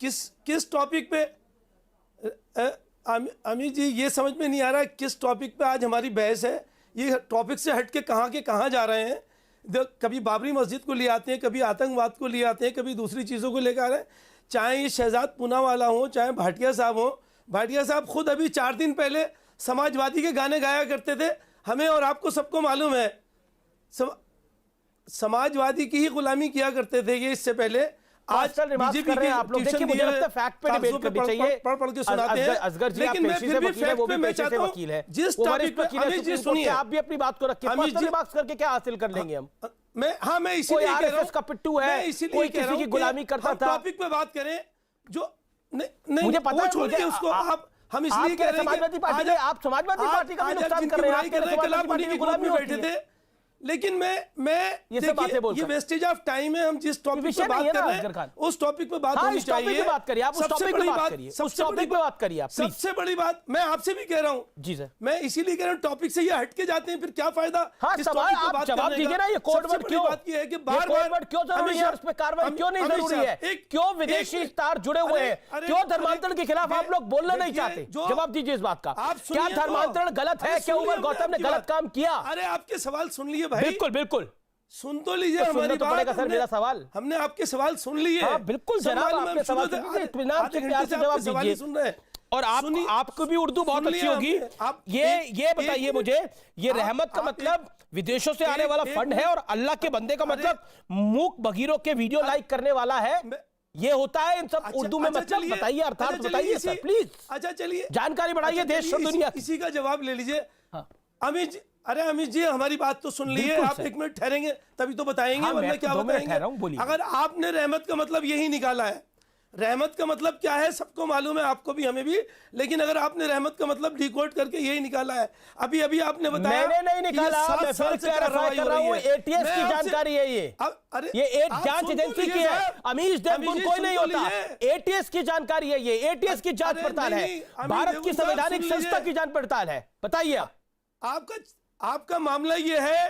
किस टॉपिक पे अमित जी, ये समझ में नहीं आ रहा है किस टॉपिक पे आज हमारी बहस है। ये टॉपिक से हट के कहाँ जा रहे हैं। कभी बाबरी मस्जिद को ले आते हैं, कभी आतंकवाद को ले आते हैं, कभी दूसरी चीज़ों को लेकर आ रहे हैं। चाहे ये शहजाद पूनावाला हो, चाहे भाटिया साहब हो। भाटिया साहब खुद अभी 4 दिन पहले समाजवादी के गाने गाया करते थे। हमें और आपको सबको मालूम है, समाजवादी की ही गुलामी किया करते थे ये इससे पहले। आज बीजेपी के आप लोग देखिए, मुझे लगता है फैक्ट पे डिबेट करनी चाहिए। पढ़ के सुनाते हैं। असगर जी, लेकिन मैं फिर भी फैक्ट पे मैं चाहता हूं, जिस टॉपिक पे अमित जी सुनिए, आप भी अपनी बात को रखिए। पर्सनल बात करके क्या हासिल कर लेंगे हम? मैं इसीलिए कह रहा हूं, का पिट्टू है, कोई किसी की गुलामी करता था। टॉपिक पे बात करें जो नहीं, मुझे पता है, छोड़िए उसको। हम इसलिए कह रहे हैं समाजवादी पार्टी, आप समाजवादी पार्टी का भी नुकसान कर रहे हैं, समाजवादी पार्टी की गुलामी बैठे थे। लेकिन मैं ये वेस्टेज ऑफ टाइम है। हम जिस टॉपिक पे बात कर रहे हैं उस टॉपिक पे बात होनी चाहिए। बात करिए आप, उस टॉपिक पे बात करिए, उस टॉपिक पे बात करिए आप। सबसे बड़ी बात मैं आपसे भी कह रहा हूं जी सर, मैं इसीलिए कह रहा हूं टॉपिक से ये हट के जाते हैं, फिर क्या फायदा। आप जवाब दीजिए ना, ये कोड वर्ड क्यों, बात ये है कि बार-बार क्यों जरूरी है, उस पे कार्रवाई क्यों नहीं जरूरी है, क्यों विदेशी तार जुड़े हुए हैं, क्यों धर्मांतरण के खिलाफ आप लोग बोलना नहीं चाहते? जवाब दीजिए इस बात का। क्या धर्मांतरण गलत है? क्या उमर गौतम ने गलत काम किया? अरे आपके सवाल सुन लिए भाई। बिल्कुल बिल्कुल, सुन तो लीजिए हमारी तो बात। सर मेरा सवाल, हमने आपके सवाल सुन लिए। हाँ, बिल्कुल जनाब, आपके सवाल इत्मीनान से प्यार से जवाब दीजिए। सुन रहे हैं और आपको भी उर्दू बहुत अच्छी होगी। ये बताइए मुझे, ये रहमत का मतलब विदेशों से आने वाला फंड है और अल्लाह के बंदे का मतलब मूक बगीरों के वीडियो लाइक करने वाला है, ये होता है इन सब उर्दू में? मतलब बताइए, अर्थात बताइए सर प्लीज। अच्छा चलिए, जानकारी बढ़ाइए देश और दुनिया। इसी का जवाब ले लीजिए। अमित जी हमारी बात तो सुन लीजिए। आप 1 मिनट ठहरेंगे तभी तो बताएंगे, वरना क्या बताएंगे। अगर आपने रहमत का मतलब यही निकाला है, रहमत का मतलब क्या है सबको मालूम है, आपको भी हमें भी। लेकिन अगर आपने रहमत का मतलब डिकोड करके यही निकाला है, अभी आपने बताया। मैंने नहीं निकाला, मैं फिर क्लैरिफाई कर रहा हूं, एटीएस की जानकारी है ये एक जांच एजेंसी की है। अमीश देवगन कोई नहीं होता, एटीएस की जानकारी है ये, एटीएस की जांच पड़ताल है, भारत की संवैधानिक संस्था की जांच पड़ताल है। बताइए आपका मामला ये है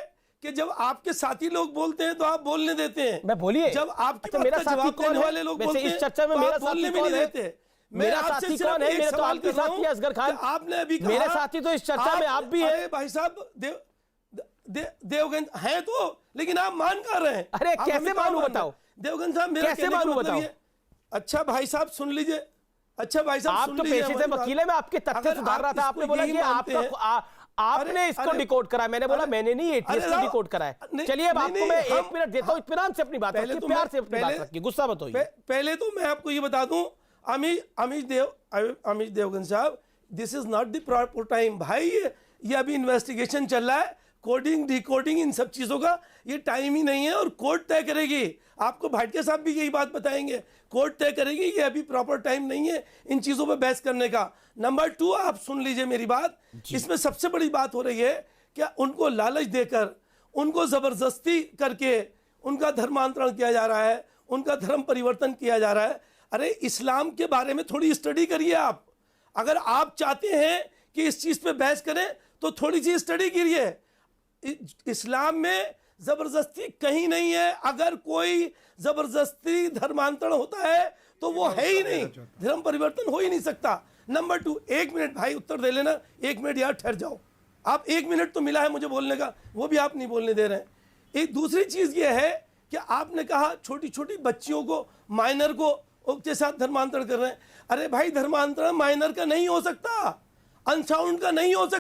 कि जब आपके साथी लोग बोलते हैं तो आप बोलने देते हैं। मैं बोलिए, जब आपके मेरा जवाब देने वाले लोग बोलते हैं, इस चर्चा में मेरा बोलने भी नहीं देते। मेरा साथी कौन है? मेरे तो आपके साथी है असगर खान। आपने अभी मेरे साथी तो इस चर्चा में आप भी हैं। भाई साहब देवगन है तो, लेकिन आप मान कर रहे हैं। अरे कैसे मानूं बताओ देवगन साहब, मेरा कैसे मानूं बताओ? अच्छा भाई साहब सुन लीजिए। अच्छा भाई साहब, आप तो पेशे से वकील है, मैं आपके तथ्य सुधार रहा था। आपने बोला कि आपने इसको डिकोड कराया, मैंने बोला मैंने नहीं, एटीएस को डिकोड कराया। चलिए अब आपको मैं 1 मिनट देता हूं, इत्मीनान से अपनी बात रखिए, प्यार से अपनी बात रखिए, गुस्सा मत होइए। पहले तो मैं आपको ये बता दूं, अमित देवगन साहब, this is not the proper time भाई। ये अभी इन्वेस्टिगेशन चल रहा है, कोडिंग डिकोडिंग इन सब चीजों का ये टाइम ही नहीं है, और कोर्ट तय करेगी। आपको भाटिया साहब भी यही बात बताएंगे, कोर्ट तय करेगी। ये अभी प्रॉपर टाइम नहीं है इन चीजों पे बहस करने का। नंबर 2, आप सुन लीजिए मेरी बात। इसमें सबसे बड़ी बात हो रही है कि उनको लालच देकर, उनको जबरदस्ती करके उनका धर्मांतरण किया जा रहा है, उनका धर्म परिवर्तन किया जा रहा है। अरे इस्लाम के बारे में थोड़ी स्टडी करिए आप। अगर आप चाहते हैं कि इस चीज पे बहस करें तो थोड़ी सी स्टडी करिए। इस्लाम में जबरदस्ती कहीं नहीं है। अगर कोई जबरदस्ती धर्मांतरण होता है तो वो है ही नहीं, धर्म परिवर्तन हो ही नहीं सकता। नंबर 2, 1 मिनट भाई उत्तर दे लेना, 1 मिनट यार ठहर जाओ। आप 1 मिनट तो मिला है मुझे बोलने का, वो भी आप नहीं बोलने दे रहे हैं। एक दूसरी चीज ये है कि आपने कहा छोटी छोटी बच्चियों को, माइनर को के साथ धर्मांतरण कर रहे हैं। अरे भाई धर्मांतरण माइनर का नहीं हो सकता, अनसाउंड का नहीं हो सकता।